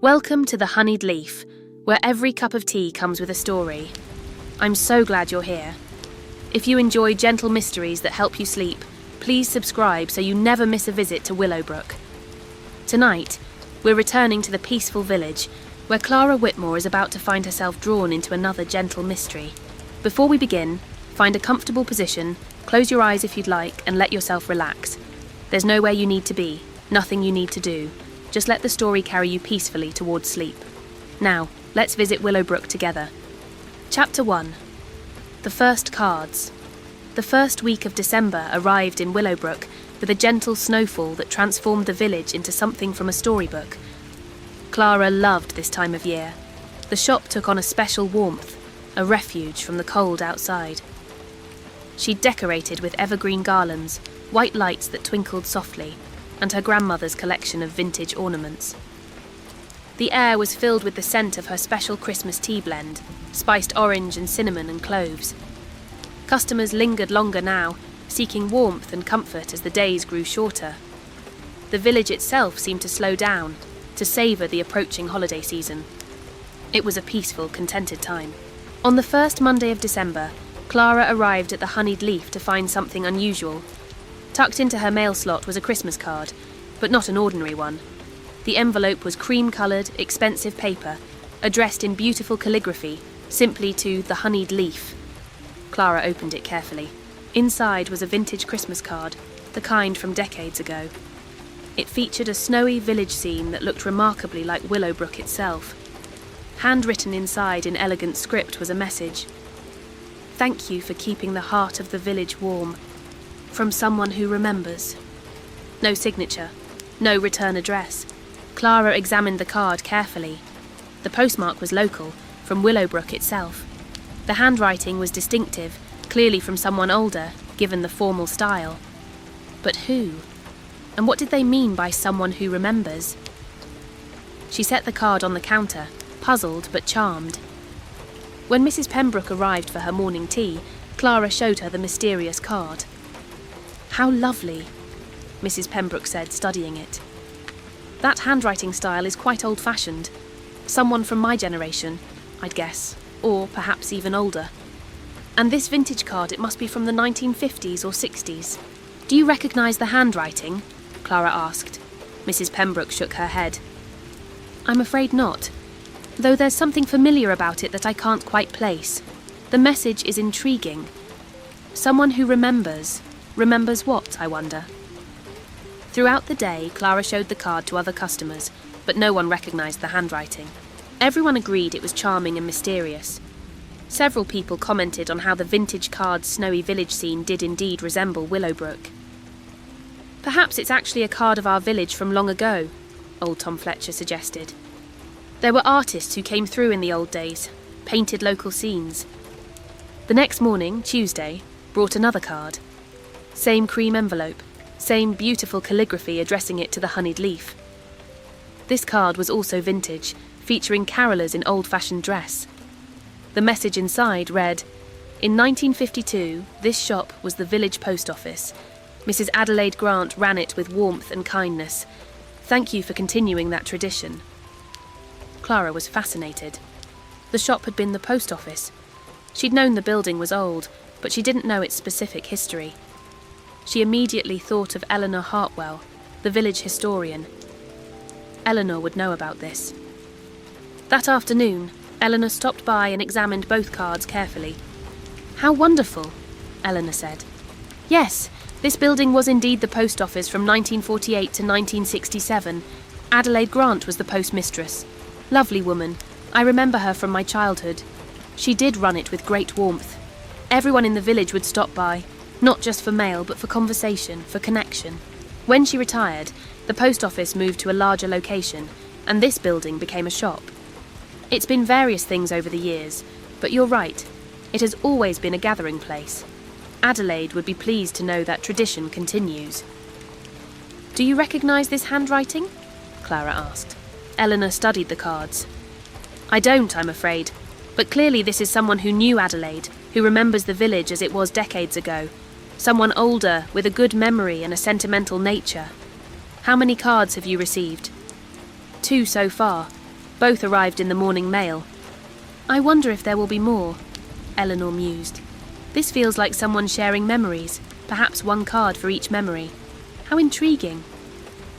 Welcome to the Honeyed Leaf, where every cup of tea comes with a story. I'm so glad you're here. If you enjoy gentle mysteries that help you sleep, please subscribe so you never miss a visit to Willowbrook. Tonight, we're returning to the peaceful village, where Clara Whitmore is about to find herself drawn into another gentle mystery. Before we begin, find a comfortable position, close your eyes if you'd like, and let yourself relax. There's nowhere you need to be, nothing you need to do. Just let the story carry you peacefully towards sleep. Now, let's visit Willowbrook together. Chapter 1. The First Cards. The first week of December arrived in Willowbrook with a gentle snowfall that transformed the village into something from a storybook. Clara loved this time of year. The shop took on a special warmth, a refuge from the cold outside. She decorated with evergreen garlands, white lights that twinkled softly, and her grandmother's collection of vintage ornaments. The air was filled with the scent of her special Christmas tea blend, spiced orange and cinnamon and cloves. Customers lingered longer now, seeking warmth and comfort as the days grew shorter. The village itself seemed to slow down, to savour the approaching holiday season. It was a peaceful, contented time. On the first Monday of December, Clara arrived at the Honeyed Leaf to find something unusual. Tucked into her mail slot was a Christmas card, but not an ordinary one. The envelope was cream-coloured, expensive paper, addressed in beautiful calligraphy, simply to the Honeyed Leaf. Clara opened it carefully. Inside was a vintage Christmas card, the kind from decades ago. It featured a snowy village scene that looked remarkably like Willowbrook itself. Handwritten inside in elegant script was a message. "Thank you for keeping the heart of the village warm. From someone who remembers." No signature, no return address. Clara examined the card carefully. The postmark was local, from Willowbrook itself. The handwriting was distinctive, clearly from someone older, given the formal style. But who? And what did they mean by someone who remembers? She set the card on the counter, puzzled but charmed. When Mrs. Pembroke arrived for her morning tea, Clara showed her the mysterious card. "How lovely," Mrs. Pembroke said, studying it. "That handwriting style is quite old-fashioned. Someone from my generation, I'd guess, or perhaps even older. And this vintage card, it must be from the 1950s or 60s. Do you recognise the handwriting?" Clara asked. Mrs. Pembroke shook her head. "I'm afraid not, though there's something familiar about it that I can't quite place. The message is intriguing. Someone who remembers. Remembers what, I wonder?" Throughout the day, Clara showed the card to other customers, but no one recognised the handwriting. Everyone agreed it was charming and mysterious. Several people commented on how the vintage card's snowy village scene did indeed resemble Willowbrook. "Perhaps it's actually a card of our village from long ago," old Tom Fletcher suggested. "There were artists who came through in the old days, painted local scenes." The next morning, Tuesday, brought another card. Same cream envelope, same beautiful calligraphy addressing it to the Honeyed Leaf. This card was also vintage, featuring carolers in old-fashioned dress. The message inside read, "In 1952, this shop was the village post office. Mrs. Adelaide Grant ran it with warmth and kindness. Thank you for continuing that tradition." Clara was fascinated. The shop had been the post office. She'd known the building was old, but she didn't know its specific history. She immediately thought of Eleanor Hartwell, the village historian. Eleanor would know about this. That afternoon, Eleanor stopped by and examined both cards carefully. "How wonderful," Eleanor said. "Yes, this building was indeed the post office from 1948 to 1967. Adelaide Grant was the postmistress. Lovely woman. I remember her from my childhood. She did run it with great warmth. Everyone in the village would stop by, not just for mail, but for conversation, for connection. When she retired, the post office moved to a larger location, and this building became a shop. It's been various things over the years, but you're right, it has always been a gathering place. Adelaide would be pleased to know that tradition continues." "Do you recognise this handwriting?" Clara asked. Eleanor studied the cards. "I don't, I'm afraid, but clearly this is someone who knew Adelaide, who remembers the village as it was decades ago. Someone older, with a good memory and a sentimental nature. How many cards have you received?" "2 so far. Both arrived in the morning mail. I wonder if there will be more, Eleanor mused. This feels like someone sharing memories, perhaps one card for each memory. How intriguing.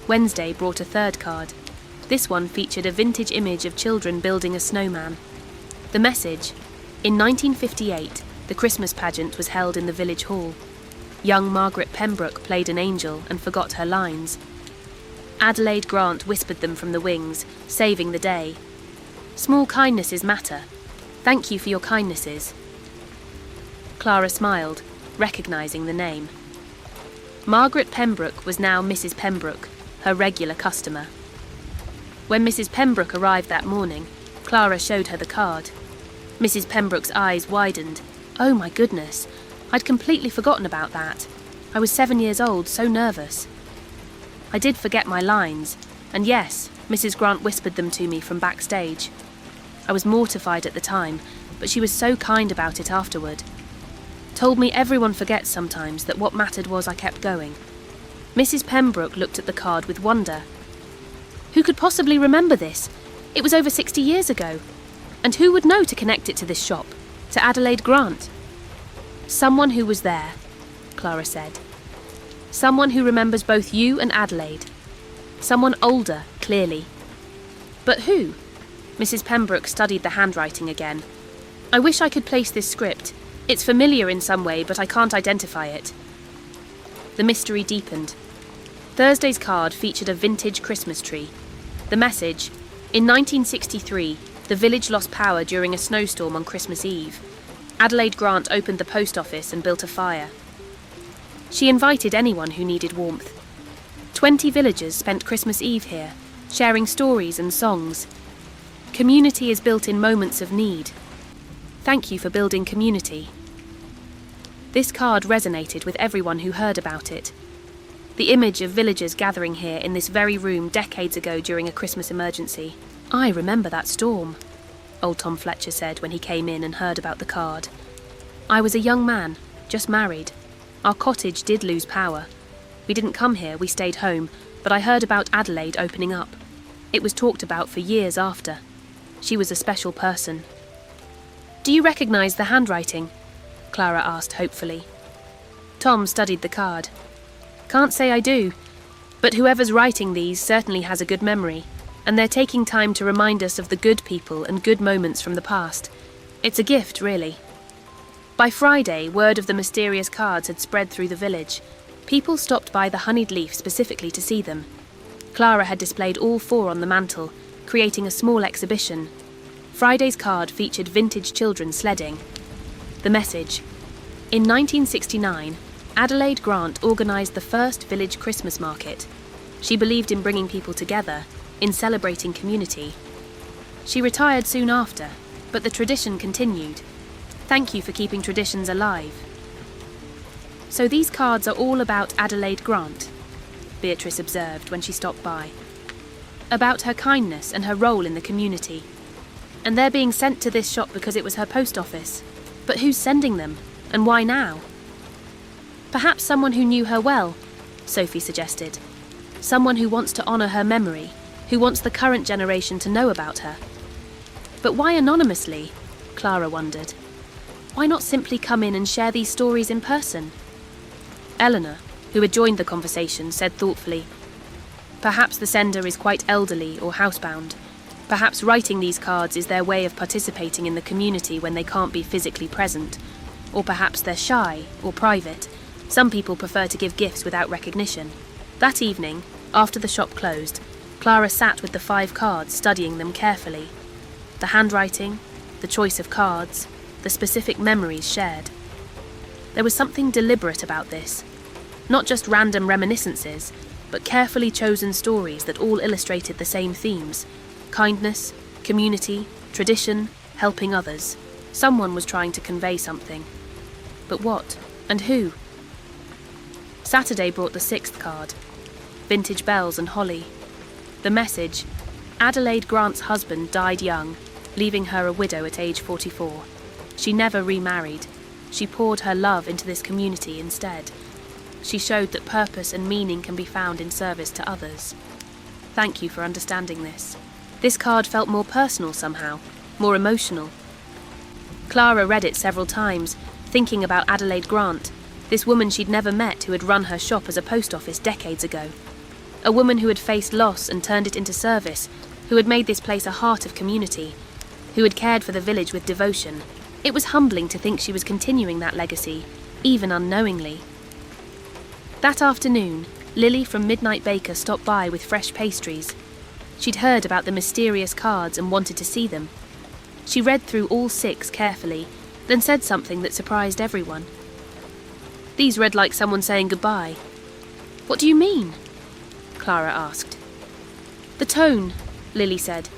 Wednesday brought a third card. This one featured a vintage image of children building a snowman. The message: in 1958, the Christmas pageant was held in the village hall. Young Margaret Pembroke played an angel and forgot her lines. Adelaide Grant whispered them from the wings, saving the day. Small kindnesses matter. Thank you for your kindnesses. Clara smiled, recognising the name. Margaret Pembroke was now Mrs. Pembroke, her regular customer. When Mrs. Pembroke arrived that morning, Clara showed her the card. Mrs. Pembroke's eyes widened. Oh my goodness, I'd completely forgotten about that. I was 7 years old, so nervous. I did forget my lines, and yes, Mrs. Grant whispered them to me from backstage. I was mortified at the time, but she was so kind about it afterward. Told me everyone forgets sometimes that what mattered was I kept going. Mrs. Pembroke looked at the card with wonder. Who could possibly remember this? It was over 60 years ago. And who would know to connect it to this shop? To Adelaide Grant? Someone who was there, Clara said. Someone who remembers both you and Adelaide. Someone older, clearly. But who? Mrs. Pembroke studied the handwriting again. I wish I could place this script. It's familiar in some way, but I can't identify it. The mystery deepened. Thursday's card featured a vintage Christmas tree. The message: in 1963, the village lost power during a snowstorm on Christmas Eve. Adelaide Grant opened the post office and built a fire. She invited anyone who needed warmth. 20 villagers spent Christmas Eve here, sharing stories and songs. Community is built in moments of need. Thank you for building community. This card resonated with everyone who heard about it. The image of villagers gathering here in this very room decades ago during a Christmas emergency. I remember that storm, old Tom Fletcher said when he came in and heard about the card. I was a young man, just married. Our cottage did lose power. We didn't come here, we stayed home, but I heard about Adelaide opening up. It was talked about for years after. She was a special person. Do you recognise the handwriting? Clara asked hopefully. Tom studied the card. Can't say I do, but whoever's writing these certainly has a good memory, and they're taking time to remind us of the good people and good moments from the past. It's a gift, really. By Friday, word of the mysterious cards had spread through the village. People stopped by the honeyed leaf specifically to see them. Clara had displayed all 4 on the mantel, creating a small exhibition. Friday's card featured vintage children sledding. The message: in 1969, Adelaide Grant organised the first village Christmas market. She believed in bringing people together, in celebrating community. She retired soon after, but the tradition continued. Thank you for keeping traditions alive. So these cards are all about Adelaide Grant, Beatrice observed when she stopped by. About her kindness and her role in the community. And they're being sent to this shop because it was her post office. But who's sending them? And why now? Perhaps someone who knew her well, Sophie suggested. Someone who wants to honour her memory, who wants the current generation to know about her. But why anonymously? Clara wondered. Why not simply come in and share these stories in person? Eleanor, who had joined the conversation, said thoughtfully, perhaps the sender is quite elderly or housebound. Perhaps writing these cards is their way of participating in the community when they can't be physically present. Or perhaps they're shy or private. Some people prefer to give gifts without recognition. That evening, after the shop closed, Clara sat with the 5 cards, studying them carefully. The handwriting, the choice of cards, the specific memories shared. There was something deliberate about this. Not just random reminiscences, but carefully chosen stories that all illustrated the same themes: kindness, community, tradition, helping others. Someone was trying to convey something. But what? And who? Saturday brought the 6th card. Vintage bells and holly. The message: Adelaide Grant's husband died young, leaving her a widow at age 44. She never remarried. She poured her love into this community instead. She showed that purpose and meaning can be found in service to others. Thank you for understanding this. This card felt more personal somehow, more emotional. Clara read it several times, thinking about Adelaide Grant, this woman she'd never met who had run her shop as a post office decades ago. A woman who had faced loss and turned it into service, who had made this place a heart of community, who had cared for the village with devotion. It was humbling to think she was continuing that legacy, even unknowingly. That afternoon, Lily from Midnight Baker stopped by with fresh pastries. She'd heard about the mysterious cards and wanted to see them. She read through all 6 carefully, then said something that surprised everyone. These read like someone saying goodbye. What do you mean? Clara asked. The tone, Lily said.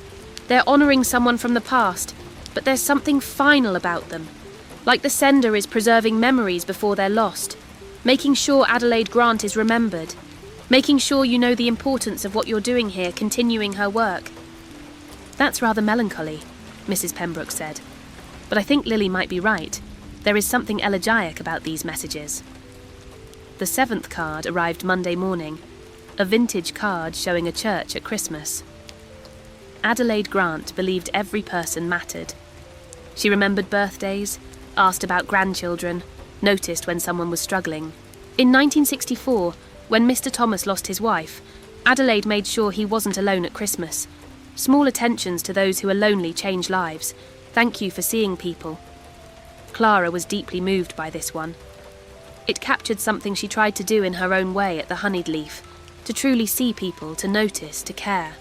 They're honouring someone from the past, but there's something final about them. Like the sender is preserving memories before they're lost, making sure Adelaide Grant is remembered, making sure you know the importance of what you're doing here, continuing her work. That's rather melancholy, Mrs. Pembroke said. But I think Lily might be right. There is something elegiac about these messages. The 7th card arrived Monday morning, a vintage card showing a church at Christmas. Adelaide Grant believed every person mattered. She remembered birthdays, asked about grandchildren, noticed when someone was struggling. In 1964, when Mr. Thomas lost his wife, Adelaide made sure he wasn't alone at Christmas. Small attentions to those who are lonely change lives. Thank you for seeing people. Clara was deeply moved by this one. It captured something she tried to do in her own way at the Honeyed Leaf, to truly see people, to notice, to care.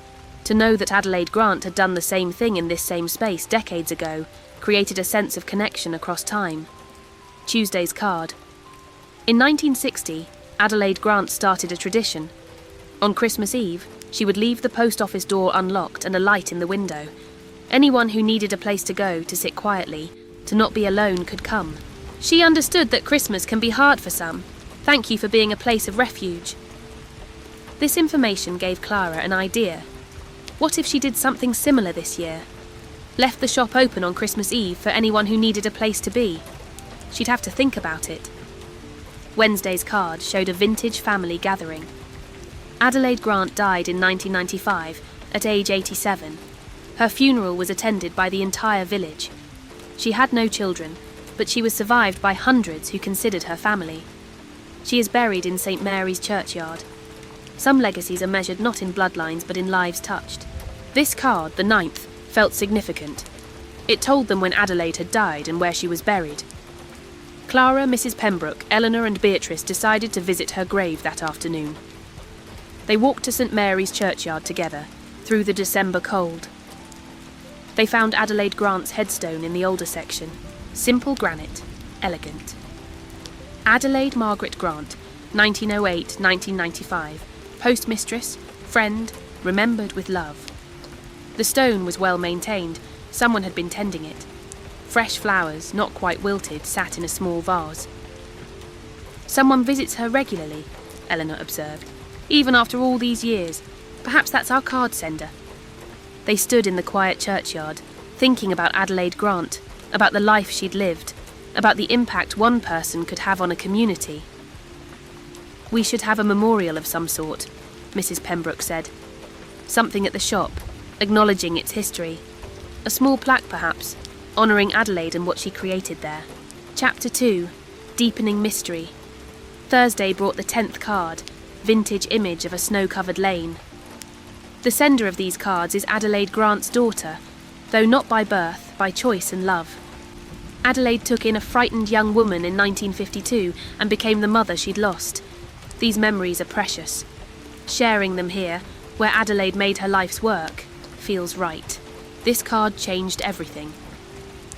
To know that Adelaide Grant had done the same thing in this same space decades ago, created a sense of connection across time. Tuesday's card. In 1960, Adelaide Grant started a tradition. On Christmas Eve, she would leave the post office door unlocked and a light in the window. Anyone who needed a place to go, to sit quietly, to not be alone could come. She understood that Christmas can be hard for some. Thank you for being a place of refuge. This information gave Clara an idea. What if she did something similar this year? Left the shop open on Christmas Eve for anyone who needed a place to be. She'd have to think about it. Wednesday's card showed a vintage family gathering. Adelaide Grant died in 1995, at age 87. Her funeral was attended by the entire village. She had no children, but she was survived by hundreds who considered her family. She is buried in St. Mary's churchyard. Some legacies are measured not in bloodlines but in lives touched. This card, the 9th, felt significant. It told them when Adelaide had died and where she was buried. Clara, Mrs. Pembroke, Eleanor and Beatrice decided to visit her grave that afternoon. They walked to St. Mary's churchyard together, through the December cold. They found Adelaide Grant's headstone in the older section. Simple granite, elegant. Adelaide Margaret Grant, 1908-1995, postmistress, friend, remembered with love. The stone was well maintained, someone had been tending it. Fresh flowers, not quite wilted, sat in a small vase. Someone visits her regularly, Eleanor observed, even after all these years. Perhaps that's our card sender. They stood in the quiet churchyard, thinking about Adelaide Grant, about the life she'd lived, about the impact one person could have on a community. We should have a memorial of some sort, Mrs. Pembroke said. Something at the shop, acknowledging its history. A small plaque, perhaps, honouring Adelaide and what she created there. Chapter 2, Deepening Mystery. Thursday brought the 10th card, vintage image of a snow-covered lane. The sender of these cards is Adelaide Grant's daughter, though not by birth, by choice and love. Adelaide took in a frightened young woman in 1952 and became the mother she'd lost. These memories are precious. Sharing them here, where Adelaide made her life's work, feels right. This card changed everything.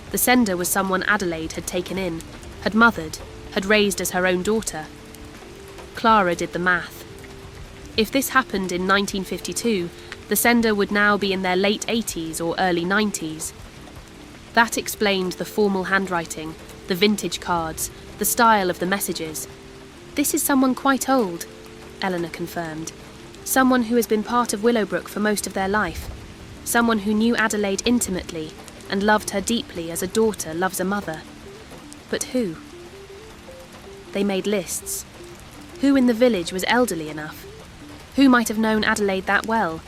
The sender was someone Adelaide had taken in, had mothered, had raised as her own daughter. Clara did the math. If this happened in 1952, the sender would now be in their late 80s or early 90s. That explained the formal handwriting, the vintage cards, the style of the messages. This is someone quite old, Eleanor confirmed. Someone who has been part of Willowbrook for most of their life. Someone who knew Adelaide intimately and loved her deeply as a daughter loves a mother. But who? They made lists. Who in the village was elderly enough? Who might have known Adelaide that well?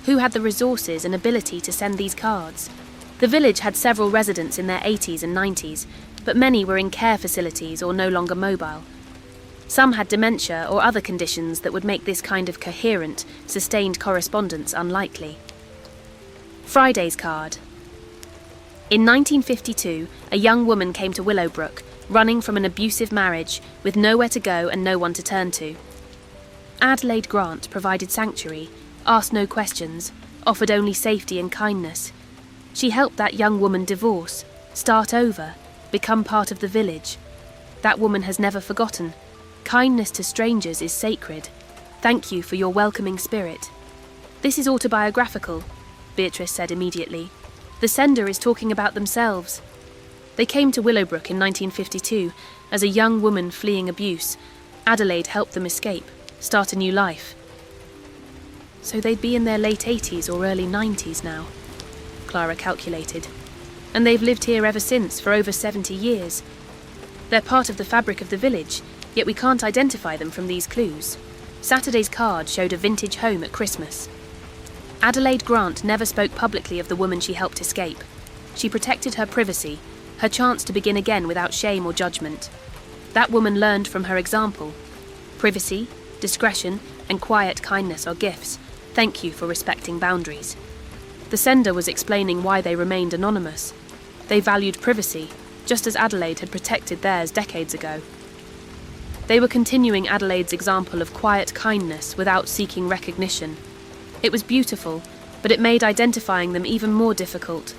Who had the resources and ability to send these cards? The village had several residents in their 80s and 90s, but many were in care facilities or no longer mobile. Some had dementia or other conditions that would make this kind of coherent, sustained correspondence unlikely. Friday's card. In 1952, a young woman came to Willowbrook, running from an abusive marriage, with nowhere to go and no one to turn to. Adelaide Grant provided sanctuary, asked no questions, offered only safety and kindness. She helped that young woman divorce, start over, become part of the village. That woman has never forgotten. Kindness to strangers is sacred. Thank you for your welcoming spirit. This is autobiographical, Beatrice said immediately. The sender is talking about themselves. They came to Willowbrook in 1952 as a young woman fleeing abuse. Adelaide helped them escape, start a new life. So they'd be in their late 80s or early 90s now, Clara calculated. And they've lived here ever since, for over 70 years. They're part of the fabric of the village, yet we can't identify them from these clues. Saturday's card showed a vintage home at Christmas. Adelaide Grant never spoke publicly of the woman she helped escape. She protected her privacy, her chance to begin again without shame or judgment. That woman learned from her example. Privacy, discretion, and quiet kindness are gifts. Thank you for respecting boundaries. The sender was explaining why they remained anonymous. They valued privacy, just as Adelaide had protected theirs decades ago. They were continuing Adelaide's example of quiet kindness without seeking recognition. It was beautiful, but it made identifying them even more difficult.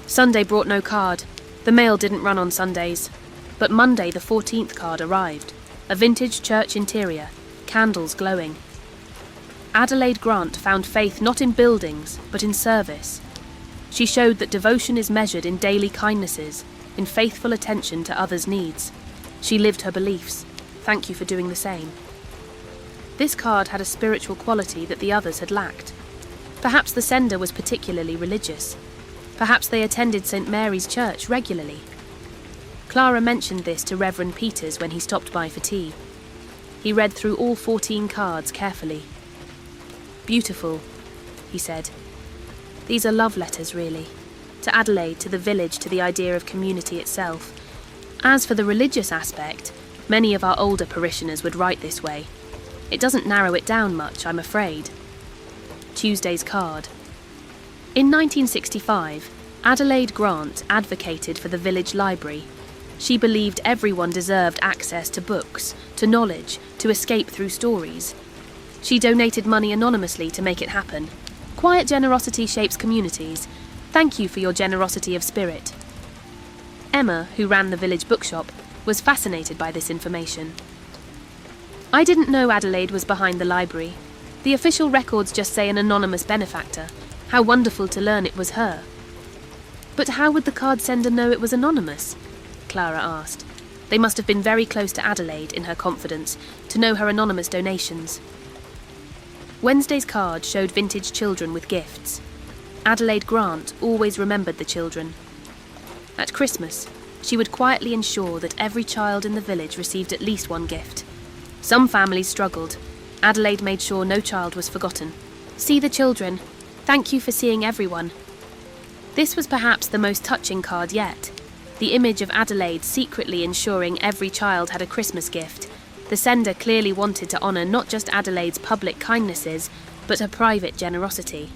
Sunday brought no card. The mail didn't run on Sundays. But Monday, the 14th card arrived. A vintage church interior, candles glowing. Adelaide Grant found faith not in buildings, but in service. She showed that devotion is measured in daily kindnesses, in faithful attention to others' needs. She lived her beliefs. Thank you for doing the same. This card had a spiritual quality that the others had lacked. Perhaps the sender was particularly religious. Perhaps they attended St. Mary's Church regularly. Clara mentioned this to Reverend Peters when he stopped by for tea. He read through all 14 cards carefully. Beautiful, he said. These are love letters, really. To Adelaide, to the village, to the idea of community itself. As for the religious aspect, many of our older parishioners would write this way. It doesn't narrow it down much, I'm afraid. Tuesday's card. In 1965, Adelaide Grant advocated for the village library. She believed everyone deserved access to books, to knowledge, to escape through stories. She donated money anonymously to make it happen. Quiet generosity shapes communities. Thank you for your generosity of spirit. Emma, who ran the village bookshop, was fascinated by this information. I didn't know Adelaide was behind the library. The official records just say an anonymous benefactor. How wonderful to learn it was her. But how would the card sender know it was anonymous? Clara asked. They must have been very close to Adelaide, in her confidence, to know her anonymous donations. Wednesday's card showed vintage children with gifts. Adelaide Grant always remembered the children. At Christmas, she would quietly ensure that every child in the village received at least one gift. Some families struggled. Adelaide made sure no child was forgotten. See the children. Thank you for seeing everyone. This was perhaps the most touching card yet. The image of Adelaide secretly ensuring every child had a Christmas gift. The sender clearly wanted to honour not just Adelaide's public kindnesses, but her private generosity.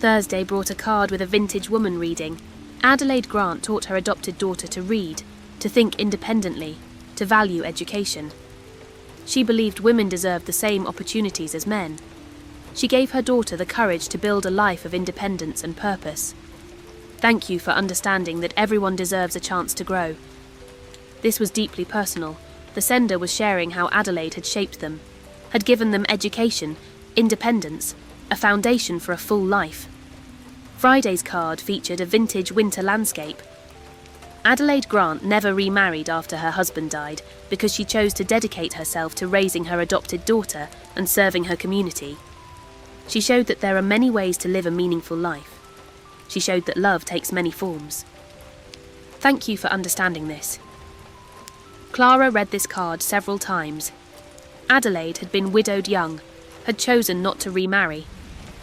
Thursday brought a card with a vintage woman reading. Adelaide Grant taught her adopted daughter to read, to think independently, to value education. She believed women deserved the same opportunities as men. She gave her daughter the courage to build a life of independence and purpose. Thank you for understanding that everyone deserves a chance to grow. This was deeply personal. The sender was sharing how Adelaide had shaped them, had given them education, independence, a foundation for a full life. Friday's card featured a vintage winter landscape. Adelaide Grant never remarried after her husband died because she chose to dedicate herself to raising her adopted daughter and serving her community. She showed that there are many ways to live a meaningful life. She showed that love takes many forms. Thank you for understanding this. Clara read this card several times. Adelaide had been widowed young, had chosen not to remarry.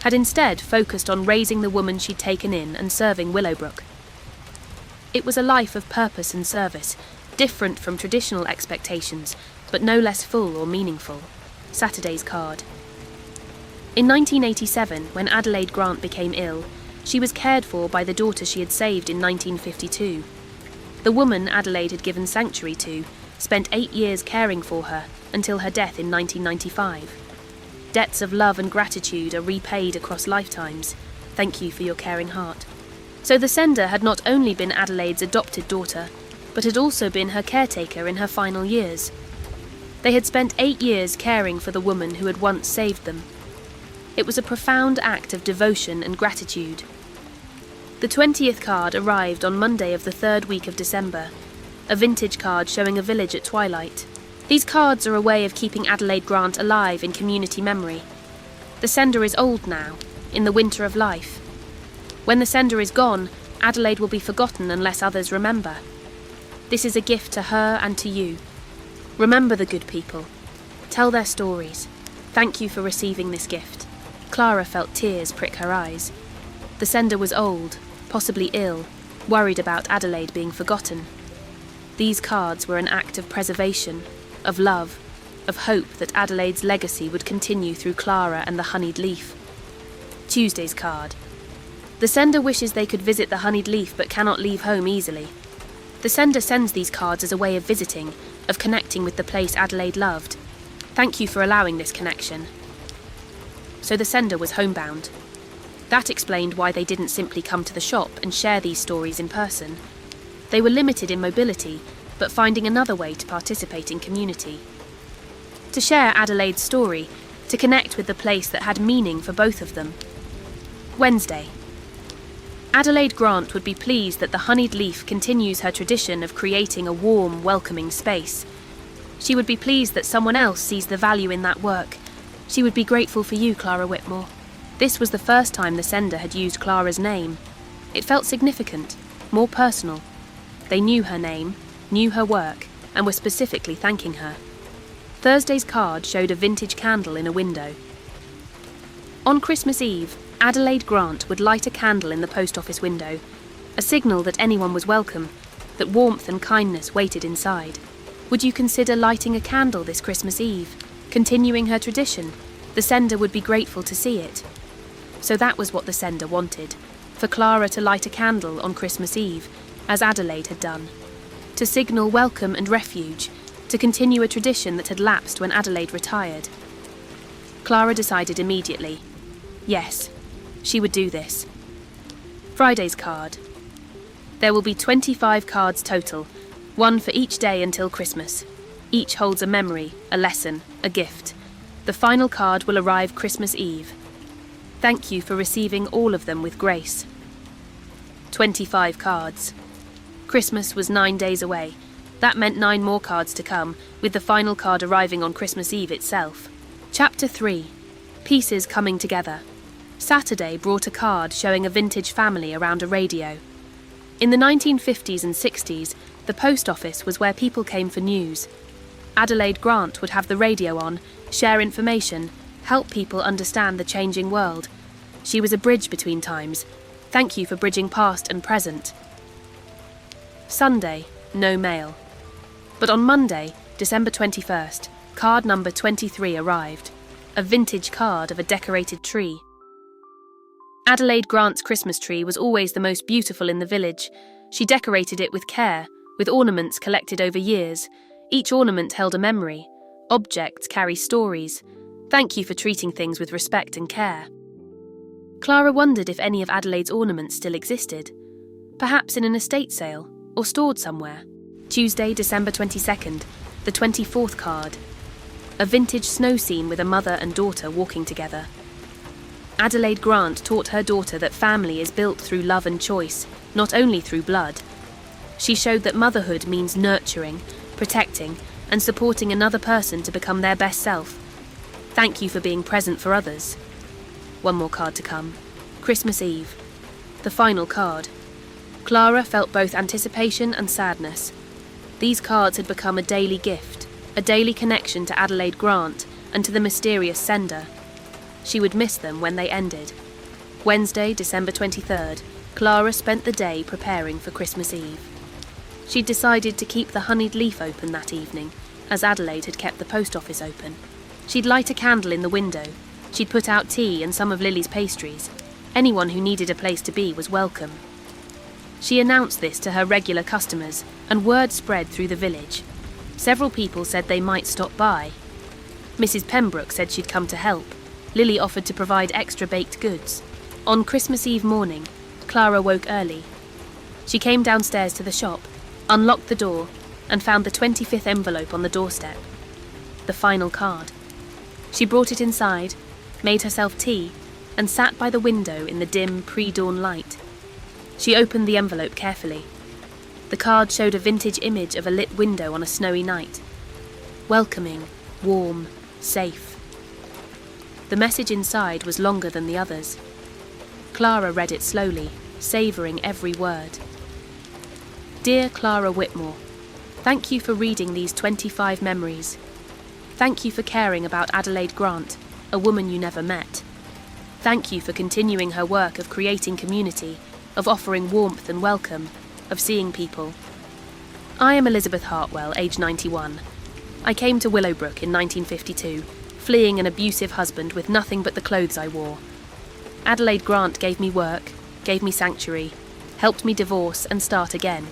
had instead focused on raising the woman she'd taken in and serving Willowbrook. It was a life of purpose and service, different from traditional expectations, but no less full or meaningful. Saturday's card. In 1987, when Adelaide Grant became ill, she was cared for by the daughter she had saved in 1952. The woman Adelaide had given sanctuary to spent 8 years caring for her until her death in 1995. Debts of love and gratitude are repaid across lifetimes. Thank you for your caring heart. So the sender had not only been Adelaide's adopted daughter, but had also been her caretaker in her final years. They had spent 8 years caring for the woman who had once saved them. It was a profound act of devotion and gratitude. The 20th card arrived on Monday of the 3rd week of December, a vintage card showing a village at twilight. These cards are a way of keeping Adelaide Grant alive in community memory. The sender is old now, in the winter of life. When the sender is gone, Adelaide will be forgotten unless others remember. This is a gift to her and to you. Remember the good people. Tell their stories. Thank you for receiving this gift. Clara felt tears prick her eyes. The sender was old, possibly ill, worried about Adelaide being forgotten. These cards were an act of preservation, of love, of hope that Adelaide's legacy would continue through Clara and the honeyed leaf. Tuesday's card. The sender wishes they could visit the honeyed leaf but cannot leave home easily. The sender sends these cards as a way of visiting, of connecting with the place Adelaide loved. Thank you for allowing this connection. So the sender was homebound. That explained why they didn't simply come to the shop and share these stories in person. They were limited in mobility, but finding another way to participate in community. To share Adelaide's story, to connect with the place that had meaning for both of them. Wednesday. Adelaide Grant would be pleased that the honeyed leaf continues her tradition of creating a warm, welcoming space. She would be pleased that someone else sees the value in that work. She would be grateful for you, Clara Whitmore. This was the first time the sender had used Clara's name. It felt significant, more personal. They knew her name, knew her work, and were specifically thanking her. Thursday's card showed a vintage candle in a window. On Christmas Eve, Adelaide Grant would light a candle in the post office window, a signal that anyone was welcome, that warmth and kindness waited inside. Would you consider lighting a candle this Christmas Eve? Continuing her tradition, the sender would be grateful to see it. So that was what the sender wanted, for Clara to light a candle on Christmas Eve, as Adelaide had done. To signal welcome and refuge, to continue a tradition that had lapsed when Adelaide retired. Clara decided immediately. Yes, she would do this. Friday's card. There will be 25 cards total, one for each day until Christmas. Each holds a memory, a lesson, a gift. The final card will arrive Christmas Eve. Thank you for receiving all of them with grace. 25 cards. Christmas was 9 days away. That meant 9 more cards to come, with the final card arriving on Christmas Eve itself. Chapter 3. Pieces coming together. Saturday brought a card showing a vintage family around a radio. In the 1950s and 60s, the post office was where people came for news. Adelaide Grant would have the radio on, share information, help people understand the changing world. She was a bridge between times. Thank you for bridging past and present. Sunday, no mail. But on Monday, December 21st, card number 23 arrived. A vintage card of a decorated tree. Adelaide Grant's Christmas tree was always the most beautiful in the village. She decorated it with care, with ornaments collected over years. Each ornament held a memory. Objects carry stories. Thank you for treating things with respect and care. Clara wondered if any of Adelaide's ornaments still existed. Perhaps in an estate sale, or stored somewhere. Tuesday, December 22nd, the 24th card. A vintage snow scene with a mother and daughter walking together. Adelaide Grant taught her daughter that family is built through love and choice, not only through blood. She showed that motherhood means nurturing, protecting, and supporting another person to become their best self. Thank you for being present for others. One more card to come. Christmas Eve. The final card. Clara felt both anticipation and sadness. These cards had become a daily gift, a daily connection to Adelaide Grant and to the mysterious sender. She would miss them when they ended. Wednesday, December 23rd, Clara spent the day preparing for Christmas Eve. She'd decided to keep the honeyed leaf open that evening, as Adelaide had kept the post office open. She'd light a candle in the window. She'd put out tea and some of Lily's pastries. Anyone who needed a place to be was welcome. She announced this to her regular customers, and word spread through the village. Several people said they might stop by. Mrs. Pembroke said she'd come to help. Lily offered to provide extra baked goods. On Christmas Eve morning, Clara woke early. She came downstairs to the shop, unlocked the door, and found the 25th envelope on the doorstep. The final card. She brought it inside, made herself tea, and sat by the window in the dim pre-dawn light. She opened the envelope carefully. The card showed a vintage image of a lit window on a snowy night. Welcoming, warm, safe. The message inside was longer than the others. Clara read it slowly, savouring every word. Dear Clara Whitmore, thank you for reading these 25 memories. Thank you for caring about Adelaide Grant, a woman you never met. Thank you for continuing her work of creating community, of offering warmth and welcome, of seeing people. I am Elizabeth Hartwell, age 91. I came to Willowbrook in 1952, fleeing an abusive husband with nothing but the clothes I wore. Adelaide Grant gave me work, gave me sanctuary, helped me divorce and start again.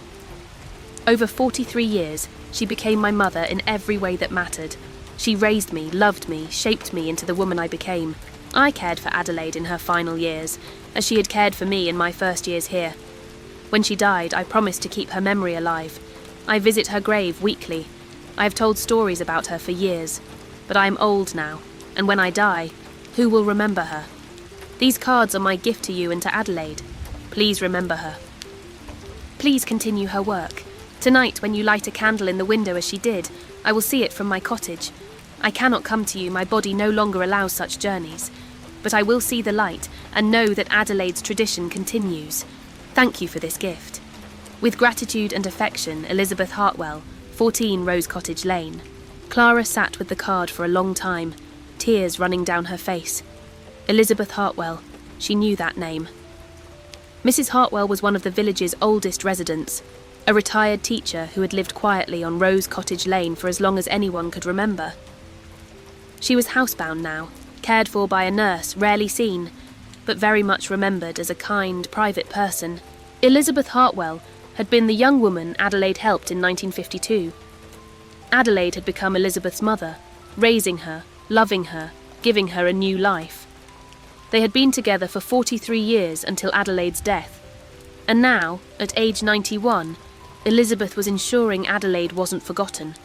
Over 43 years, she became my mother in every way that mattered. She raised me, loved me, shaped me into the woman I became. I cared for Adelaide in her final years, as she had cared for me in my first years here. When she died, I promised to keep her memory alive. I visit her grave weekly. I have told stories about her for years. But I am old now, and when I die, who will remember her? These cards are my gift to you and to Adelaide. Please remember her. Please continue her work. Tonight, when you light a candle in the window as she did, I will see it from my cottage. I cannot come to you, my body no longer allows such journeys. But I will see the light and know that Adelaide's tradition continues. Thank you for this gift. With gratitude and affection, Elizabeth Hartwell, 14 Rose Cottage Lane. Clara sat with the card for a long time, tears running down her face. Elizabeth Hartwell, she knew that name. Mrs. Hartwell was one of the village's oldest residents, a retired teacher who had lived quietly on Rose Cottage Lane for as long as anyone could remember. She was housebound now, cared for by a nurse, rarely seen, but very much remembered as a kind, private person. Elizabeth Hartwell had been the young woman Adelaide helped in 1952. Adelaide had become Elizabeth's mother, raising her, loving her, giving her a new life. They had been together for 43 years until Adelaide's death. And now, at age 91, Elizabeth was ensuring Adelaide wasn't forgotten.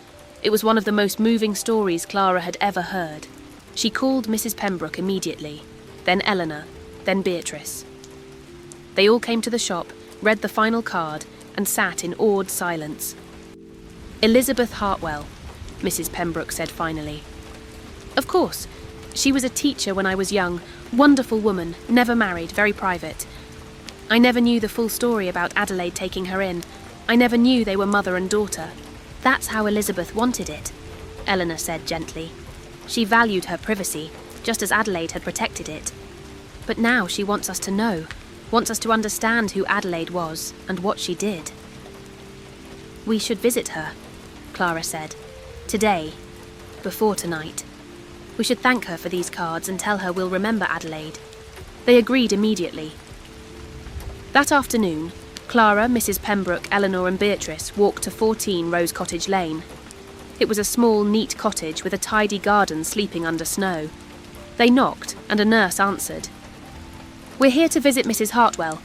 It was one of the most moving stories Clara had ever heard. She called Mrs. Pembroke immediately, then Eleanor, then Beatrice. They all came to the shop, read the final card, and sat in awed silence. Elizabeth Hartwell, Mrs. Pembroke said finally. Of course. She was a teacher when I was young, wonderful woman, never married, very private. I never knew the full story about Adelaide taking her in. I never knew they were mother and daughter. That's how Elizabeth wanted it, Eleanor said gently. She valued her privacy, just as Adelaide had protected it. But now she wants us to know, wants us to understand who Adelaide was and what she did. We should visit her, Clara said. Today, before tonight. We should thank her for these cards and tell her we'll remember Adelaide. They agreed immediately. That afternoon, Clara, Mrs. Pembroke, Eleanor and Beatrice walked to 14 Rose Cottage Lane. It was a small, neat cottage with a tidy garden sleeping under snow. They knocked, and a nurse answered. We're here to visit Mrs. Hartwell,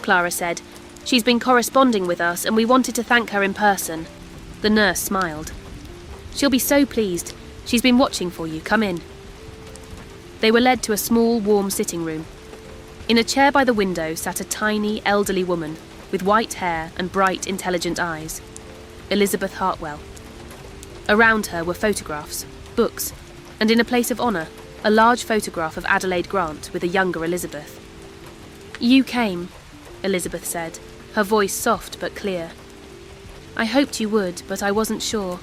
Clara said. She's been corresponding with us and we wanted to thank her in person. The nurse smiled. She'll be so pleased. She's been watching for you. Come in. They were led to a small, warm sitting room. In a chair by the window sat a tiny, elderly woman with white hair and bright, intelligent eyes. Elizabeth Hartwell. Around her were photographs, books, and in a place of honour, a large photograph of Adelaide Grant with a younger Elizabeth. You came, Elizabeth said, her voice soft but clear. I hoped you would, but I wasn't sure.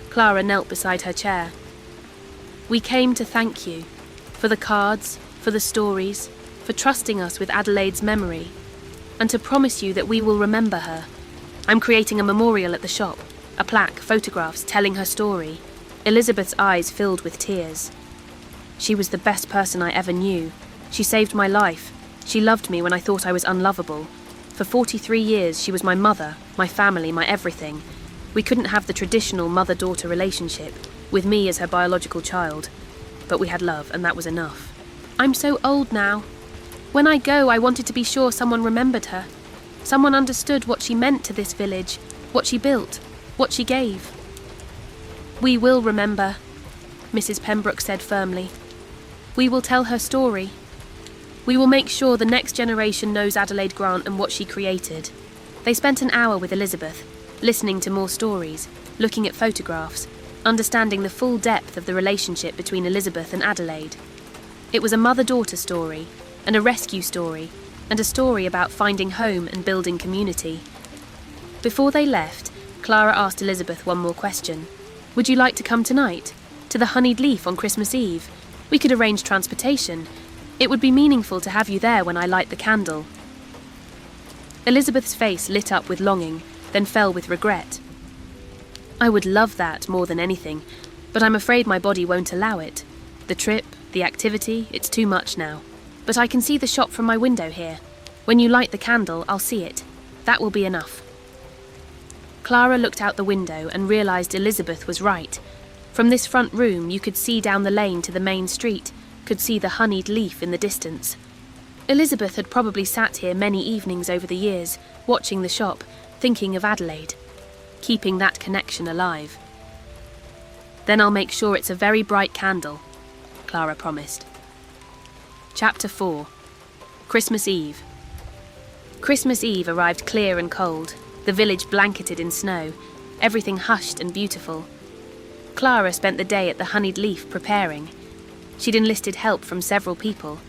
Clara knelt beside her chair. We came to thank you. for the cards, for the stories, for trusting us with Adelaide's memory, and to promise you that we will remember her. I'm creating a memorial at the shop, a plaque, photographs telling her story. Elizabeth's eyes filled with tears. She was the best person I ever knew. She saved my life. She loved me when I thought I was unlovable. For 43 years, she was my mother, my family, my everything. We couldn't have the traditional mother-daughter relationship, with me as her biological child. But we had love, and that was enough. I'm so old now. When I go, I wanted to be sure someone remembered her. Someone understood what she meant to this village, what she built, what she gave. We will remember, Mrs. Pembroke said firmly. We will tell her story. We will make sure the next generation knows Adelaide Grant and what she created. They spent an hour with Elizabeth, listening to more stories, looking at photographs, understanding the full depth of the relationship between Elizabeth and Adelaide. It was a mother-daughter story, and a rescue story, and a story about finding home and building community. Before they left, Clara asked Elizabeth one more question. Would you like to come tonight? To the Honeyed Leaf on Christmas Eve? We could arrange transportation. It would be meaningful to have you there when I light the candle. Elizabeth's face lit up with longing, then fell with regret. I would love that more than anything, but I'm afraid my body won't allow it. The trip, the activity, it's too much now. But I can see the shop from my window here. When you light the candle, I'll see it. That will be enough. Clara looked out the window and realised Elizabeth was right. From this front room, you could see down the lane to the main street, could see the honeyed leaf in the distance. Elizabeth had probably sat here many evenings over the years, watching the shop, thinking of Adelaide, keeping that connection alive. Then I'll make sure it's a very bright candle, Clara promised. Chapter 4. Christmas Eve. Christmas Eve arrived clear and cold, the village blanketed in snow, everything hushed and beautiful. Clara spent the day at the Honeyed Leaf preparing. She'd enlisted help from several people.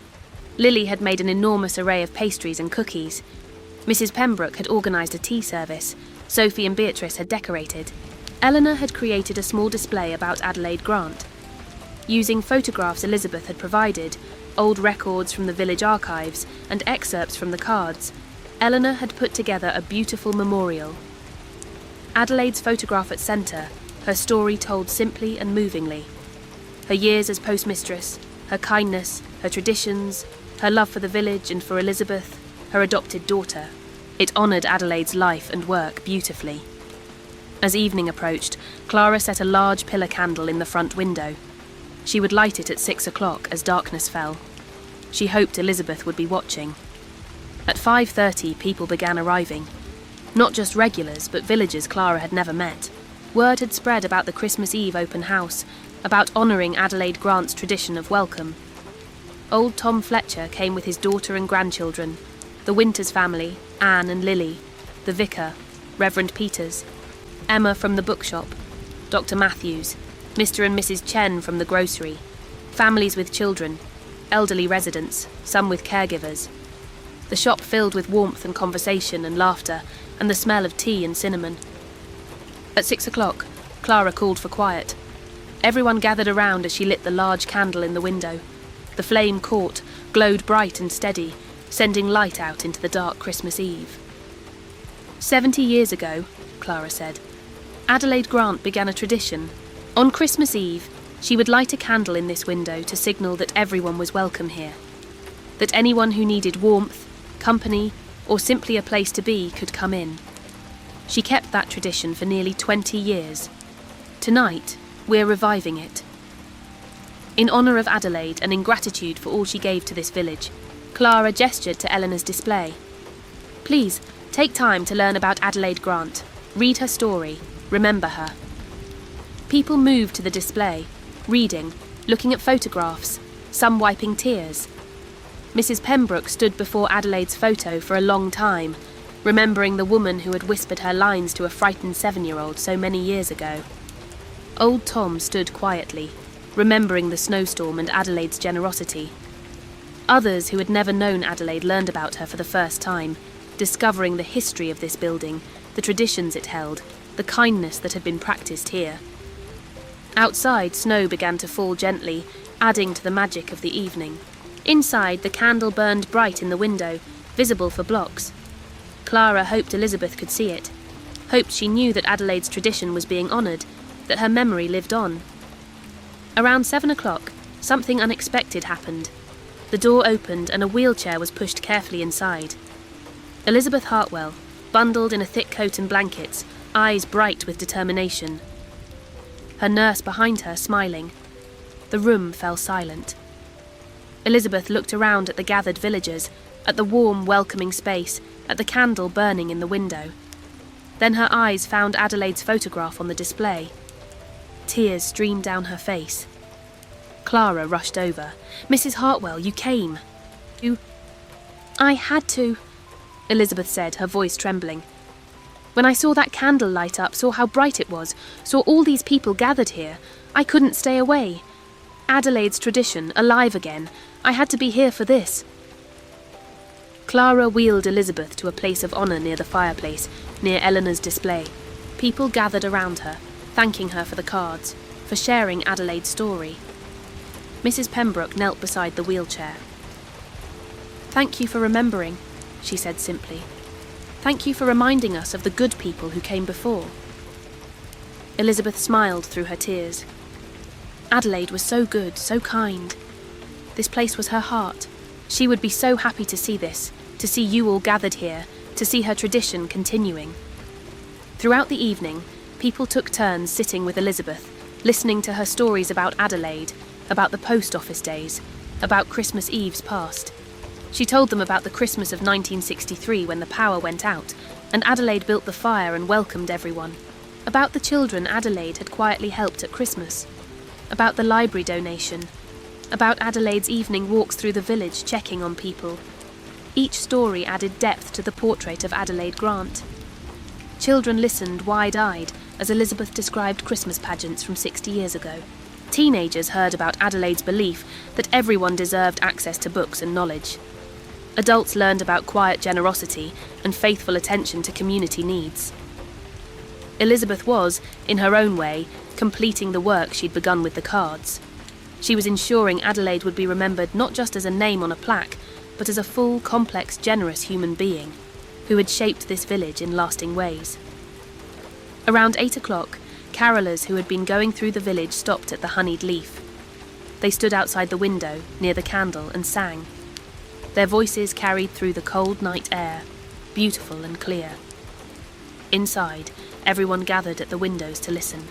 Lily had made an enormous array of pastries and cookies. Mrs. Pembroke had organised a tea service. Sophie and Beatrice had decorated. Eleanor had created a small display about Adelaide Grant. Using photographs Elizabeth had provided, old records from the village archives, and excerpts from the cards, Eleanor had put together a beautiful memorial. Adelaide's photograph at centre, her story told simply and movingly. Her years as postmistress, her kindness, her traditions, her love for the village and for Elizabeth, her adopted daughter. It honoured Adelaide's life and work beautifully. As evening approached, Clara set a large pillar candle in the front window. She would light it at 6 o'clock as darkness fell. She hoped Elizabeth would be watching. At 5:30, people began arriving. Not just regulars, but villagers Clara had never met. Word had spread about the Christmas Eve open house, about honouring Adelaide Grant's tradition of welcome. Old Tom Fletcher came with his daughter and grandchildren, the Winters family, Anne and Lily, the vicar, Reverend Peters, Emma from the bookshop, Dr. Matthews, Mr. and Mrs. Chen from the grocery, families with children, elderly residents, some with caregivers. The shop filled with warmth and conversation and laughter, and the smell of tea and cinnamon. At 6 o'clock, Clara called for quiet. Everyone gathered around as she lit the large candle in the window. The flame caught, glowed bright and steady, sending light out into the dark Christmas Eve. 70 years ago, Clara said, Adelaide Grant began a tradition. On Christmas Eve, she would light a candle in this window to signal that everyone was welcome here. That anyone who needed warmth, company, or simply a place to be could come in. She kept that tradition for nearly 20 years. Tonight, we're reviving it. In honour of Adelaide and in gratitude for all she gave to this village, Clara gestured to Eleanor's display. Please, take time to learn about Adelaide Grant. Read her story. Remember her. People moved to the display, reading, looking at photographs, some wiping tears. Mrs. Pembroke stood before Adelaide's photo for a long time, remembering the woman who had whispered her lines to a frightened 7-year-old so many years ago. Old Tom stood quietly, remembering the snowstorm and Adelaide's generosity. Others who had never known Adelaide learned about her for the first time, discovering the history of this building, the traditions it held, the kindness that had been practised here. Outside, snow began to fall gently, adding to the magic of the evening. Inside, the candle burned bright in the window, visible for blocks. Clara hoped Elizabeth could see it, hoped she knew that Adelaide's tradition was being honoured, that her memory lived on. Around 7 o'clock, something unexpected happened. The door opened and a wheelchair was pushed carefully inside. Elizabeth Hartwell, bundled in a thick coat and blankets, eyes bright with determination. Her nurse behind her smiling. The room fell silent. Elizabeth looked around at the gathered villagers, at the warm, welcoming space, at the candle burning in the window. Then her eyes found Adelaide's photograph on the display. Tears streamed down her face. Clara rushed over. "Mrs. Hartwell, you came." "I had to," Elizabeth said, her voice trembling. "When I saw that candle light up, saw how bright it was, saw all these people gathered here, I couldn't stay away. Adelaide's tradition, alive again. I had to be here for this." Clara wheeled Elizabeth to a place of honour near the fireplace, near Eleanor's display. People gathered around her, thanking her for the cards, for sharing Adelaide's story. Mrs. Pembroke knelt beside the wheelchair. "Thank you for remembering," she said simply. "Thank you for reminding us of the good people who came before." Elizabeth smiled through her tears. Adelaide was so good, so kind. This place was her heart. She would be so happy to see this, to see you all gathered here, to see her tradition continuing. Throughout the evening, people took turns sitting with Elizabeth, listening to her stories about Adelaide, about the post office days, about Christmas Eves past. She told them about the Christmas of 1963 when the power went out, and Adelaide built the fire and welcomed everyone. About the children Adelaide had quietly helped at Christmas. About the library donation. About Adelaide's evening walks through the village checking on people. Each story added depth to the portrait of Adelaide Grant. Children listened wide-eyed as Elizabeth described Christmas pageants from 60 years ago. Teenagers heard about Adelaide's belief that everyone deserved access to books and knowledge. Adults learned about quiet generosity and faithful attention to community needs. Elizabeth was, in her own way, completing the work she'd begun with the cards. She was ensuring Adelaide would be remembered not just as a name on a plaque, but as a full, complex, generous human being who had shaped this village in lasting ways. Around 8 o'clock, carolers who had been going through the village stopped at the honeyed leaf. They stood outside the window, near the candle, and sang. Their voices carried through the cold night air, beautiful and clear. Inside, everyone gathered at the windows to listen.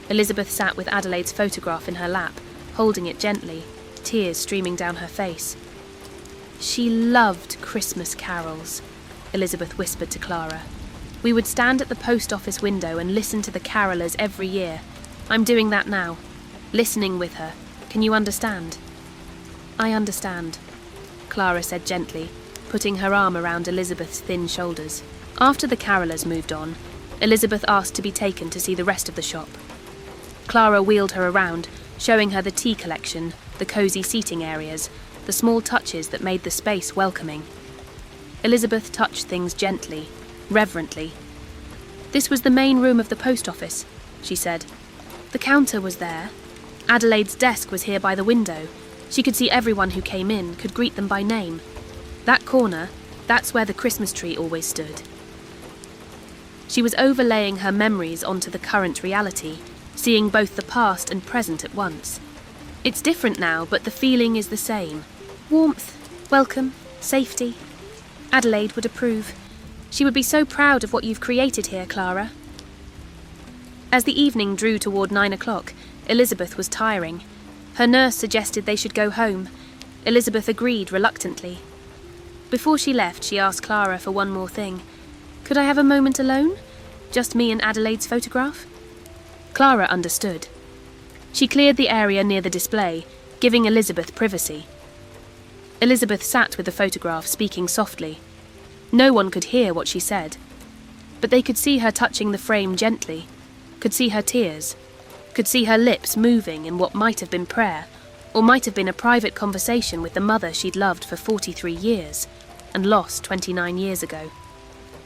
Elizabeth sat with Adelaide's photograph in her lap, holding it gently, tears streaming down her face. "She loved Christmas carols," Elizabeth whispered to Clara. "We would stand at the post office window and listen to the carolers every year. I'm doing that now, listening with her. Can you understand?" "I understand," Clara said gently, putting her arm around Elizabeth's thin shoulders. After the carolers moved on, Elizabeth asked to be taken to see the rest of the shop. Clara wheeled her around, showing her the tea collection, the cosy seating areas, the small touches that made the space welcoming. Elizabeth touched things gently, reverently. "This was the main room of the post office," she said. "The counter was there. Adelaide's desk was here by the window. She could see everyone who came in, could greet them by name. That corner, that's where the Christmas tree always stood." She was overlaying her memories onto the current reality, seeing both the past and present at once. "It's different now, but the feeling is the same. Warmth, welcome, safety. Adelaide would approve. She would be so proud of what you've created here, Clara." As the evening drew toward 9 o'clock, Elizabeth was tiring. Her nurse suggested they should go home. Elizabeth agreed reluctantly. Before she left, she asked Clara for one more thing. "Could I have a moment alone? Just me and Adelaide's photograph?" Clara understood. She cleared the area near the display, giving Elizabeth privacy. Elizabeth sat with the photograph, speaking softly. No one could hear what she said, but they could see her touching the frame gently, could see her tears, could see her lips moving in what might have been prayer, or might have been a private conversation with the mother she'd loved for 43 years and lost 29 years ago.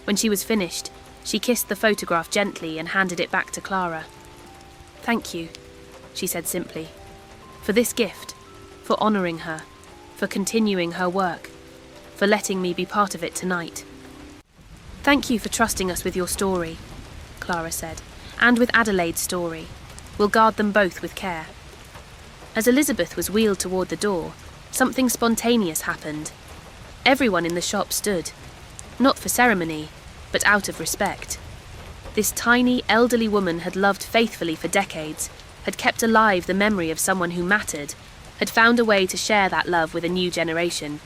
When she was finished, she kissed the photograph gently and handed it back to Clara. "Thank you," she said simply, "for this gift, for honouring her, for continuing her work, for letting me be part of it tonight. Thank you for trusting us with your story, Clara said, and with Adelaide's story. We'll guard them both with care. As Elizabeth was wheeled toward the door, something spontaneous happened. Everyone in the shop stood, not for ceremony, but out of respect. This tiny, elderly woman had loved faithfully for decades, had kept alive the memory of someone who mattered, had found a way to share that love with a new generation.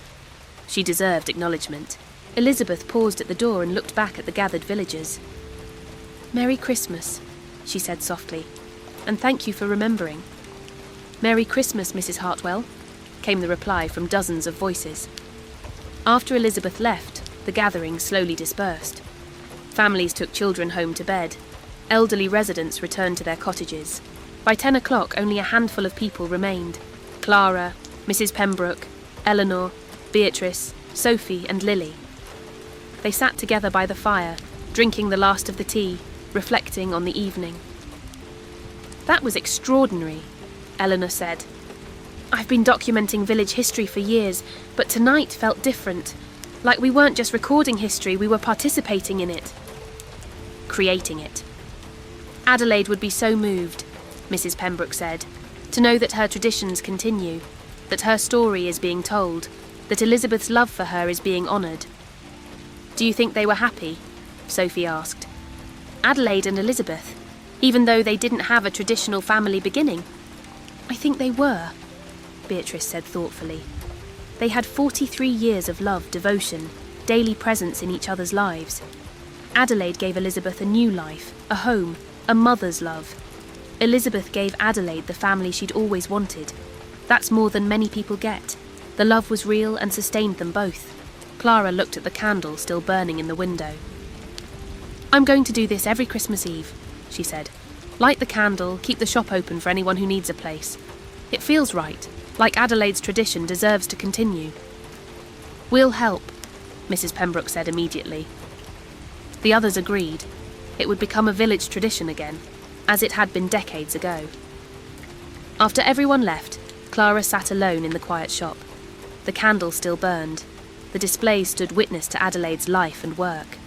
She deserved acknowledgement. Elizabeth paused at the door and looked back at the gathered villagers. "Merry Christmas," she said softly, "and thank you for remembering." "Merry Christmas, Mrs. Hartwell," came the reply from dozens of voices. After Elizabeth left, the gathering slowly dispersed. Families took children home to bed. Elderly residents returned to their cottages. By 10 o'clock, only a handful of people remained. Clara, Mrs. Pembroke, Eleanor, Beatrice, Sophie and Lily. They sat together by the fire, drinking the last of the tea, reflecting on the evening. "That was extraordinary," Eleanor said. "I've been documenting village history for years, but tonight felt different. Like we weren't just recording history, we were participating in it. Creating it." "Adelaide would be so moved," Mrs. Pembroke said, "to know that her traditions continue, that her story is being told, that Elizabeth's love for her is being honoured." "Do you think they were happy?" Sophie asked. "Adelaide and Elizabeth, even though they didn't have a traditional family beginning?" "I think they were," Beatrice said thoughtfully. They had 43 years of love, devotion, daily presence in each other's lives. Adelaide gave Elizabeth a new life, a home, a mother's love. Elizabeth gave Adelaide the family she'd always wanted. That's more than many people get. The love was real and sustained them both. Clara looked at the candle still burning in the window. "I'm going to do this every Christmas Eve," she said. "Light the candle, keep the shop open for anyone who needs a place. It feels right, like Adelaide's tradition deserves to continue." "We'll help," Mrs. Pembroke said immediately. The others agreed. It would become a village tradition again, as it had been decades ago. After everyone left, Clara sat alone in the quiet shop. The candle still burned. The display stood witness to Adelaide's life and work.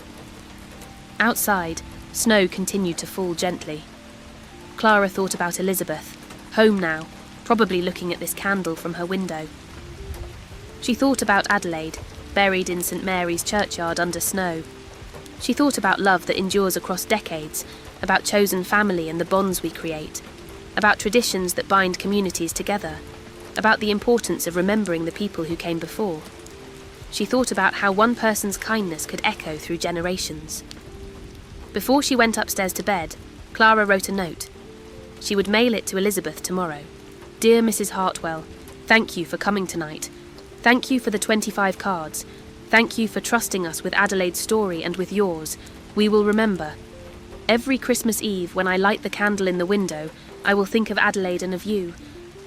Outside, snow continued to fall gently. Clara thought about Elizabeth, home now, probably looking at this candle from her window. She thought about Adelaide, buried in St. Mary's churchyard under snow. She thought about love that endures across decades, about chosen family and the bonds we create, about traditions that bind communities together, about the importance of remembering the people who came before. She thought about how one person's kindness could echo through generations. Before she went upstairs to bed, Clara wrote a note. She would mail it to Elizabeth tomorrow. "Dear Mrs. Hartwell, thank you for coming tonight. Thank you for the 25 cards. Thank you for trusting us with Adelaide's story and with yours. We will remember. Every Christmas Eve, when I light the candle in the window, I will think of Adelaide and of you.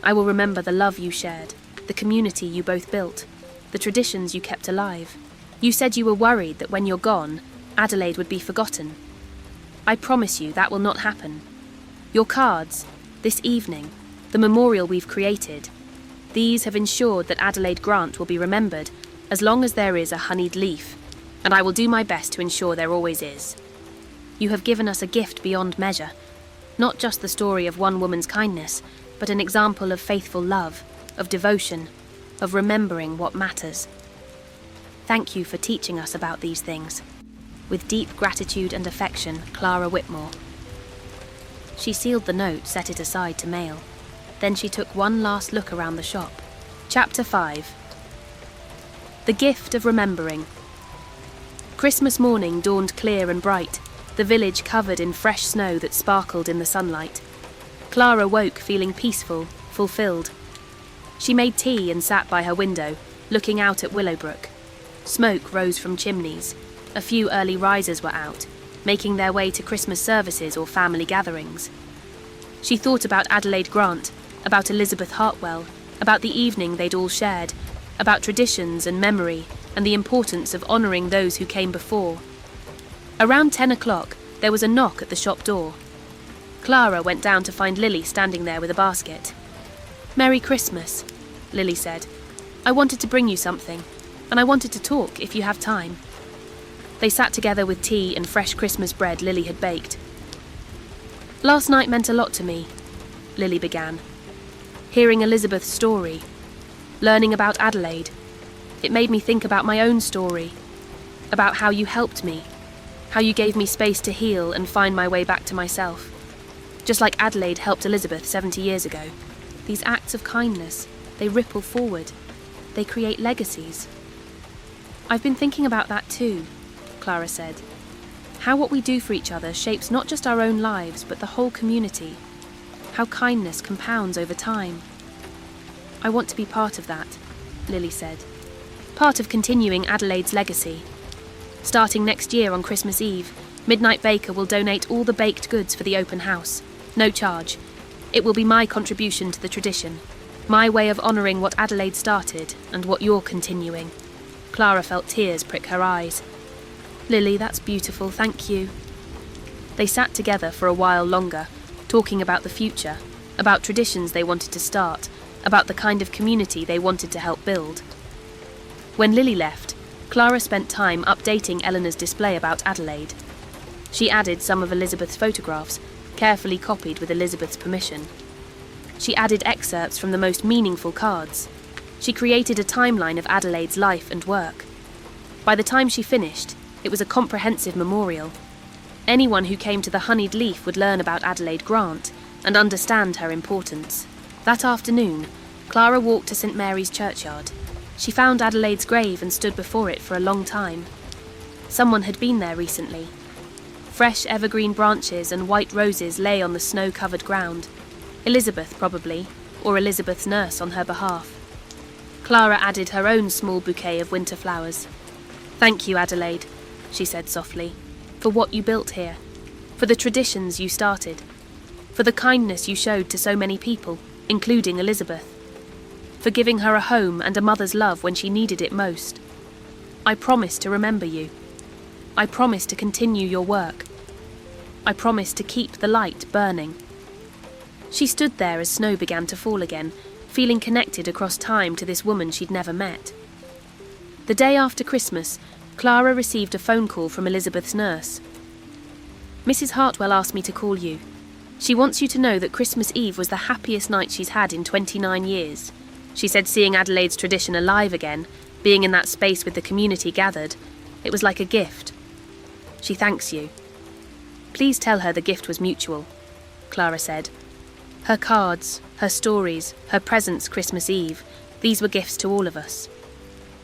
I will remember the love you shared, the community you both built, the traditions you kept alive. You said you were worried that when you're gone, Adelaide would be forgotten. I promise you that will not happen. Your cards, this evening, the memorial we've created, these have ensured that Adelaide Grant will be remembered as long as there is a honeyed leaf, and I will do my best to ensure there always is. You have given us a gift beyond measure, not just the story of one woman's kindness, but an example of faithful love, of devotion, of remembering what matters. Thank you for teaching us about these things. With deep gratitude and affection, Clara Whitmore." She sealed the note, set it aside to mail. Then she took one last look around the shop. Chapter 5. The Gift of Remembering. Christmas morning dawned clear and bright, the village covered in fresh snow that sparkled in the sunlight. Clara woke feeling peaceful, fulfilled. She made tea and sat by her window, looking out at Willowbrook. Smoke rose from chimneys. A few early risers were out, making their way to Christmas services or family gatherings. She thought about Adelaide Grant, about Elizabeth Hartwell, about the evening they'd all shared, about traditions and memory, and the importance of honouring those who came before. Around 10 o'clock, there was a knock at the shop door. Clara went down to find Lily standing there with a basket. "Merry Christmas," Lily said. "I wanted to bring you something, and I wanted to talk if you have time." They sat together with tea and fresh Christmas bread Lily had baked. "Last night meant a lot to me," Lily began. "Hearing Elizabeth's story, learning about Adelaide, it made me think about my own story, about how you helped me, how you gave me space to heal and find my way back to myself. Just like Adelaide helped Elizabeth 70 years ago. These acts of kindness, they ripple forward. They create legacies." "I've been thinking about that too," Clara said. "How what we do for each other shapes not just our own lives, but the whole community. How kindness compounds over time." "I want to be part of that," Lily said. "Part of continuing Adelaide's legacy. Starting next year on Christmas Eve, Midnight Baker will donate all the baked goods for the open house. No charge. It will be my contribution to the tradition. My way of honouring what Adelaide started and what you're continuing." Clara felt tears prick her eyes. "Lily, that's beautiful, thank you." They sat together for a while longer, talking about the future, about traditions they wanted to start, about the kind of community they wanted to help build. When Lily left, Clara spent time updating Eleanor's display about Adelaide. She added some of Elizabeth's photographs, carefully copied with Elizabeth's permission. She added excerpts from the most meaningful cards. She created a timeline of Adelaide's life and work. By the time she finished, it was a comprehensive memorial. Anyone who came to the Honeyed Leaf would learn about Adelaide Grant and understand her importance. That afternoon, Clara walked to St Mary's churchyard. She found Adelaide's grave and stood before it for a long time. Someone had been there recently. Fresh evergreen branches and white roses lay on the snow-covered ground. Elizabeth, probably, or Elizabeth's nurse on her behalf. Clara added her own small bouquet of winter flowers. "Thank you, Adelaide," she said softly, "for what you built here, for the traditions you started, for the kindness you showed to so many people, including Elizabeth, for giving her a home and a mother's love when she needed it most. I promise to remember you. I promise to continue your work. I promise to keep the light burning." She stood there as snow began to fall again, feeling connected across time to this woman she'd never met. The day after Christmas, Clara received a phone call from Elizabeth's nurse. "Mrs. Hartwell asked me to call you. She wants you to know that Christmas Eve was the happiest night she's had in 29 years. She said seeing Adelaide's tradition alive again, being in that space with the community gathered, it was like a gift. She thanks you. Please tell her the gift was mutual," Clara said. Her cards, her stories, her presents Christmas Eve, these were gifts to all of us.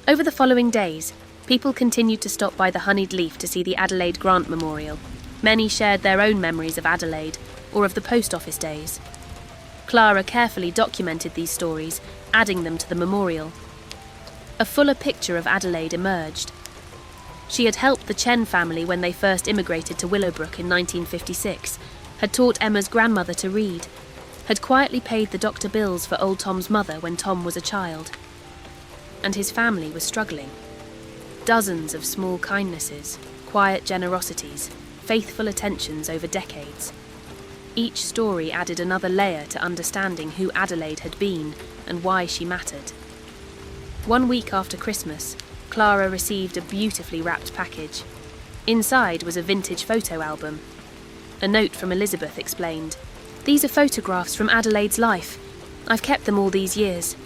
Over the following days, people continued to stop by the Honeyed Leaf to see the Adelaide Grant Memorial. Many shared their own memories of Adelaide, or of the post office days. Clara carefully documented these stories, adding them to the memorial. A fuller picture of Adelaide emerged. She had helped the Chen family when they first immigrated to Willowbrook in 1956, had taught Emma's grandmother to read, had quietly paid the doctor bills for old Tom's mother when Tom was a child. And his family was struggling. Dozens of small kindnesses, quiet generosities, faithful attentions over decades. Each story added another layer to understanding who Adelaide had been and why she mattered. 1 week after Christmas, Clara received a beautifully wrapped package. Inside was a vintage photo album. A note from Elizabeth explained, "These are photographs from Adelaide's life. I've kept them all these years.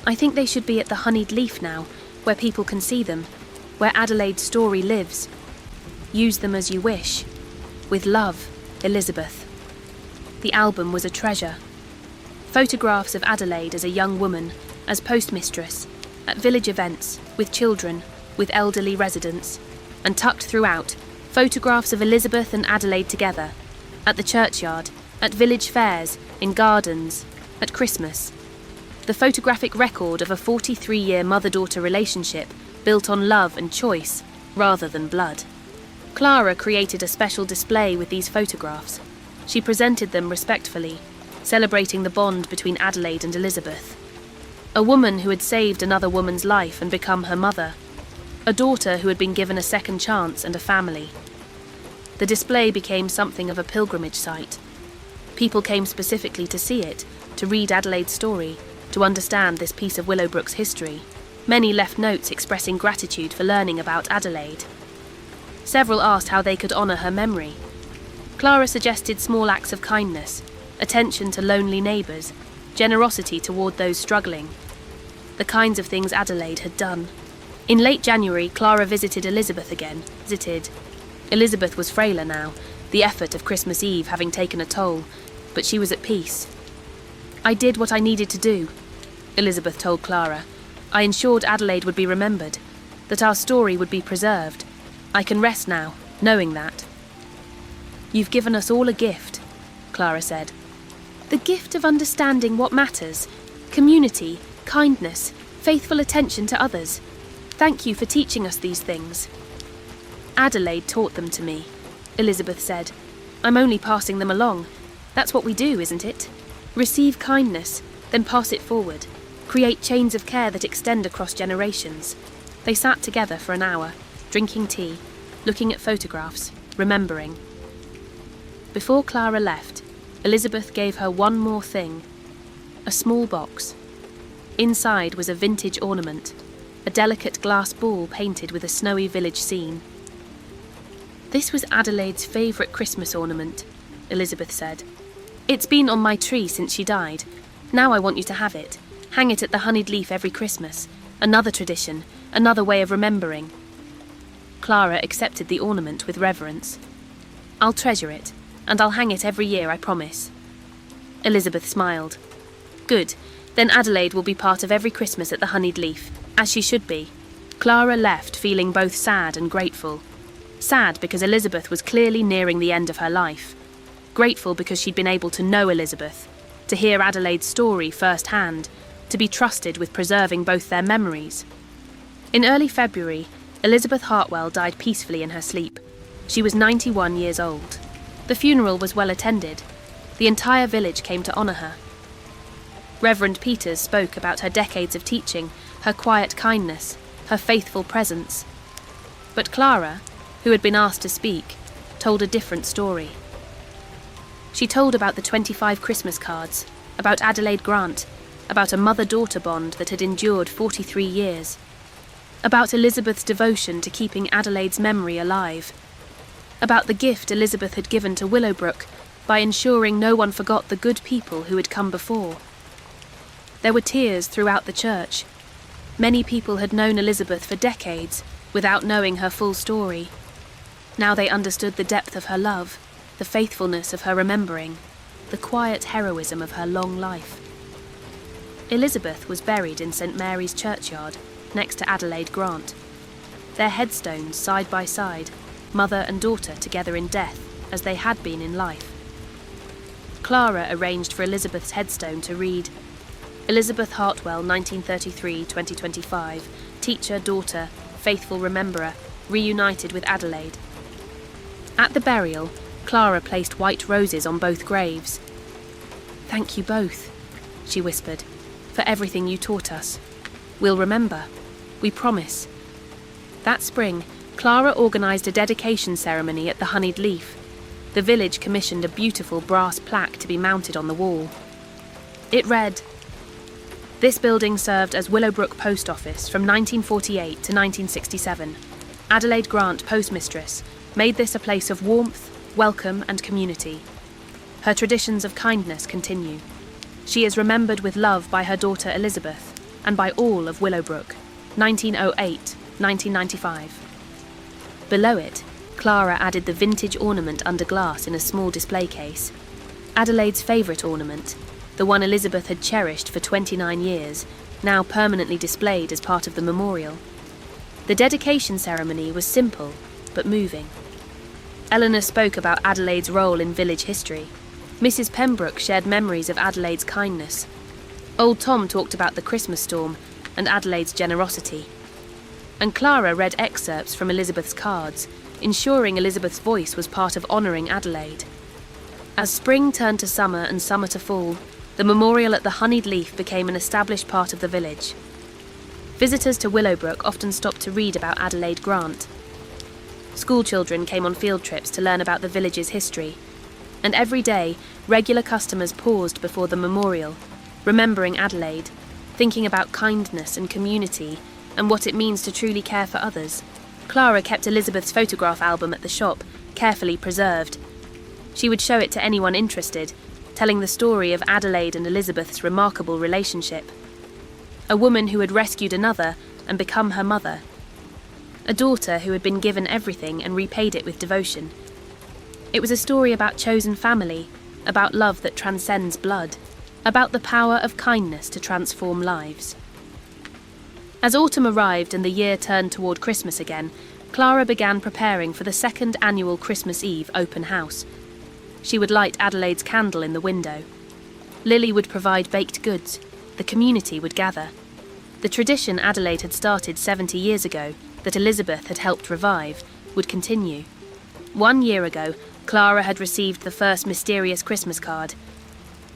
I think they should be at the Honeyed Leaf now, where people can see them, where Adelaide's story lives. Use them as you wish. With love, Elizabeth." The album was a treasure. Photographs of Adelaide as a young woman, as postmistress, at village events, with children, with elderly residents, and tucked throughout, photographs of Elizabeth and Adelaide together, at the churchyard, at village fairs, in gardens, at Christmas. The photographic record of a 43-year mother-daughter relationship built on love and choice, rather than blood. Clara created a special display with these photographs. She presented them respectfully, celebrating the bond between Adelaide and Elizabeth. A woman who had saved another woman's life and become her mother. A daughter who had been given a second chance and a family. The display became something of a pilgrimage site. People came specifically to see it, to read Adelaide's story, to understand this piece of Willowbrook's history. Many left notes expressing gratitude for learning about Adelaide. Several asked how they could honour her memory. Clara suggested small acts of kindness, attention to lonely neighbours, generosity toward those struggling. The kinds of things Adelaide had done. In late January, Clara visited Elizabeth again. Elizabeth was frailer now, the effort of Christmas Eve having taken a toll, but she was at peace. "I did what I needed to do," Elizabeth told Clara. "I ensured Adelaide would be remembered, that our story would be preserved. I can rest now, knowing that." "You've given us all a gift," Clara said. "The gift of understanding what matters, community, kindness, faithful attention to others. Thank you for teaching us these things." "Adelaide taught them to me," Elizabeth said. "I'm only passing them along. That's what we do, isn't it? Receive kindness, then pass it forward. Create chains of care that extend across generations." They sat together for an hour, drinking tea, looking at photographs, remembering. Before Clara left, Elizabeth gave her one more thing. A small box. Inside was a vintage ornament, a delicate glass ball painted with a snowy village scene. "This was Adelaide's favourite Christmas ornament," Elizabeth said. "It's been on my tree since she died. Now I want you to have it. Hang it at the honeyed leaf every Christmas. Another tradition, another way of remembering." Clara accepted the ornament with reverence. "I'll treasure it, and I'll hang it every year, I promise." Elizabeth smiled. "Good, then Adelaide will be part of every Christmas at the honeyed leaf, as she should be." Clara left feeling both sad and grateful. Sad because Elizabeth was clearly nearing the end of her life. Grateful because she'd been able to know Elizabeth, to hear Adelaide's story firsthand, to be trusted with preserving both their memories. In early February, Elizabeth Hartwell died peacefully in her sleep. She was 91 years old. The funeral was well attended. The entire village came to honour her. Reverend Peters spoke about her decades of teaching, her quiet kindness, her faithful presence. But Clara, who had been asked to speak, told a different story. She told about the 25 Christmas cards, about Adelaide Grant, about a mother-daughter bond that had endured 43 years, about Elizabeth's devotion to keeping Adelaide's memory alive, about the gift Elizabeth had given to Willowbrook by ensuring no one forgot the good people who had come before. There were tears throughout the church. Many people had known Elizabeth for decades without knowing her full story. Now they understood the depth of her love, the faithfulness of her remembering, the quiet heroism of her long life. Elizabeth was buried in St. Mary's churchyard, next to Adelaide Grant. Their headstones side by side, mother and daughter together in death, as they had been in life. Clara arranged for Elizabeth's headstone to read, "Elizabeth Hartwell, 1933-2025, teacher, daughter, faithful rememberer, reunited with Adelaide." At the burial, Clara placed white roses on both graves. "Thank you both," she whispered, "for everything you taught us. We'll remember. We promise." That spring, Clara organised a dedication ceremony at the honeyed leaf. The village commissioned a beautiful brass plaque to be mounted on the wall. It read, "This building served as Willowbrook Post Office from 1948 to 1967. Adelaide Grant, postmistress, made this a place of warmth, welcome and community. Her traditions of kindness continue. She is remembered with love by her daughter Elizabeth and by all of Willowbrook, 1908-1995. Below it, Clara added the vintage ornament under glass in a small display case. Adelaide's favourite ornament, the one Elizabeth had cherished for 29 years, now permanently displayed as part of the memorial. The dedication ceremony was simple but moving. Eleanor spoke about Adelaide's role in village history. Mrs. Pembroke shared memories of Adelaide's kindness. Old Tom talked about the Christmas storm and Adelaide's generosity. And Clara read excerpts from Elizabeth's cards, ensuring Elizabeth's voice was part of honouring Adelaide. As spring turned to summer and summer to fall, the memorial at the honeyed leaf became an established part of the village. Visitors to Willowbrook often stopped to read about Adelaide Grant. School children came on field trips to learn about the village's history, and every day regular customers paused before the memorial, remembering Adelaide, thinking about kindness and community and what it means to truly care for others. Clara kept Elizabeth's photograph album at the shop, carefully preserved. She would show it to anyone interested, telling the story of Adelaide and Elizabeth's remarkable relationship. A woman who had rescued another and become her mother. A daughter who had been given everything and repaid it with devotion. It was a story about chosen family, about love that transcends blood, about the power of kindness to transform lives. As autumn arrived and the year turned toward Christmas again, Clara began preparing for the second annual Christmas Eve open house. She would light Adelaide's candle in the window. Lily would provide baked goods. The community would gather. The tradition Adelaide had started 70 years ago, that Elizabeth had helped revive, would continue. 1 year ago, Clara had received the first mysterious Christmas card.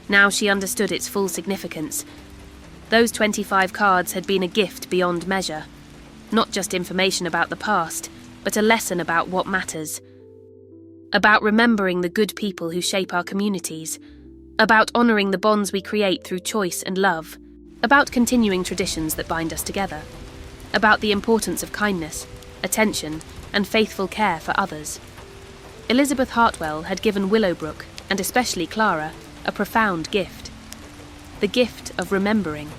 Now she understood its full significance. Those 25 cards had been a gift beyond measure. Not just information about the past, but a lesson about what matters. About remembering the good people who shape our communities. About honouring the bonds we create through choice and love. About continuing traditions that bind us together. About the importance of kindness, attention, and faithful care for others. Elizabeth Hartwell had given Willowbrook, and especially Clara, a profound gift. The gift of remembering.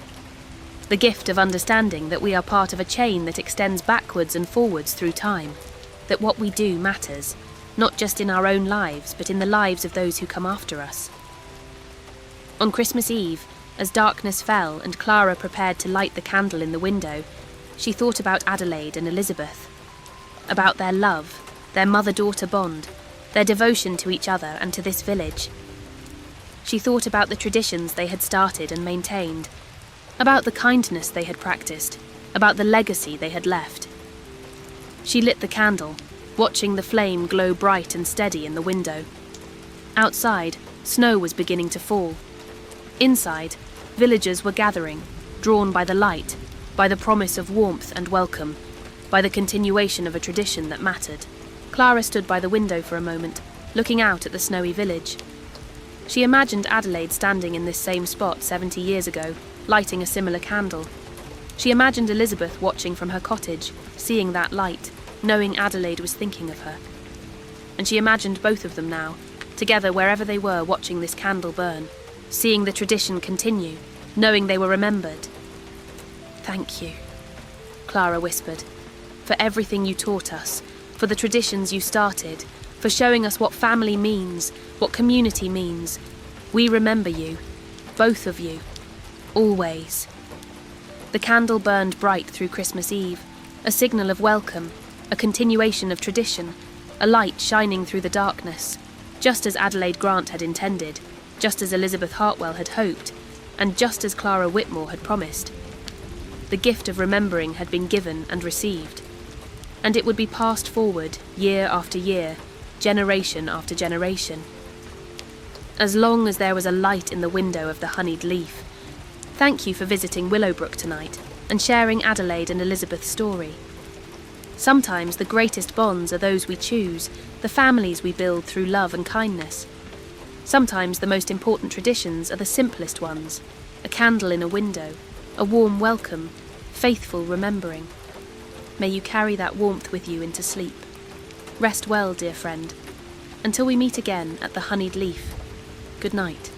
The gift of understanding that we are part of a chain that extends backwards and forwards through time. That what we do matters, not just in our own lives, but in the lives of those who come after us. On Christmas Eve, as darkness fell and Clara prepared to light the candle in the window, she thought about Adelaide and Elizabeth. About their love, their mother-daughter bond, their devotion to each other and to this village. She thought about the traditions they had started and maintained, about the kindness they had practiced, about the legacy they had left. She lit the candle, watching the flame glow bright and steady in the window. Outside, snow was beginning to fall. Inside, villagers were gathering, drawn by the light, by the promise of warmth and welcome, by the continuation of a tradition that mattered. Clara stood by the window for a moment, looking out at the snowy village. She imagined Adelaide standing in this same spot 70 years ago, lighting a similar candle. She imagined Elizabeth watching from her cottage, seeing that light, knowing Adelaide was thinking of her. And she imagined both of them now, together wherever they were watching this candle burn, seeing the tradition continue, knowing they were remembered. "Thank you," Clara whispered, "for everything you taught us, for the traditions you started, for showing us what family means, what community means. We remember you, both of you, always." The candle burned bright through Christmas Eve, a signal of welcome, a continuation of tradition, a light shining through the darkness, just as Adelaide Grant had intended, just as Elizabeth Hartwell had hoped, and just as Clara Whitmore had promised. The gift of remembering had been given and received, and it would be passed forward year after year, generation after generation. As long as there was a light in the window of the honeyed leaf. Thank you for visiting Willowbrook tonight and sharing Adelaide and Elizabeth's story. Sometimes the greatest bonds are those we choose, the families we build through love and kindness. Sometimes the most important traditions are the simplest ones, a candle in a window, a warm welcome, faithful remembering. May you carry that warmth with you into sleep. Rest well, dear friend. Until we meet again at the honeyed leaf, good night.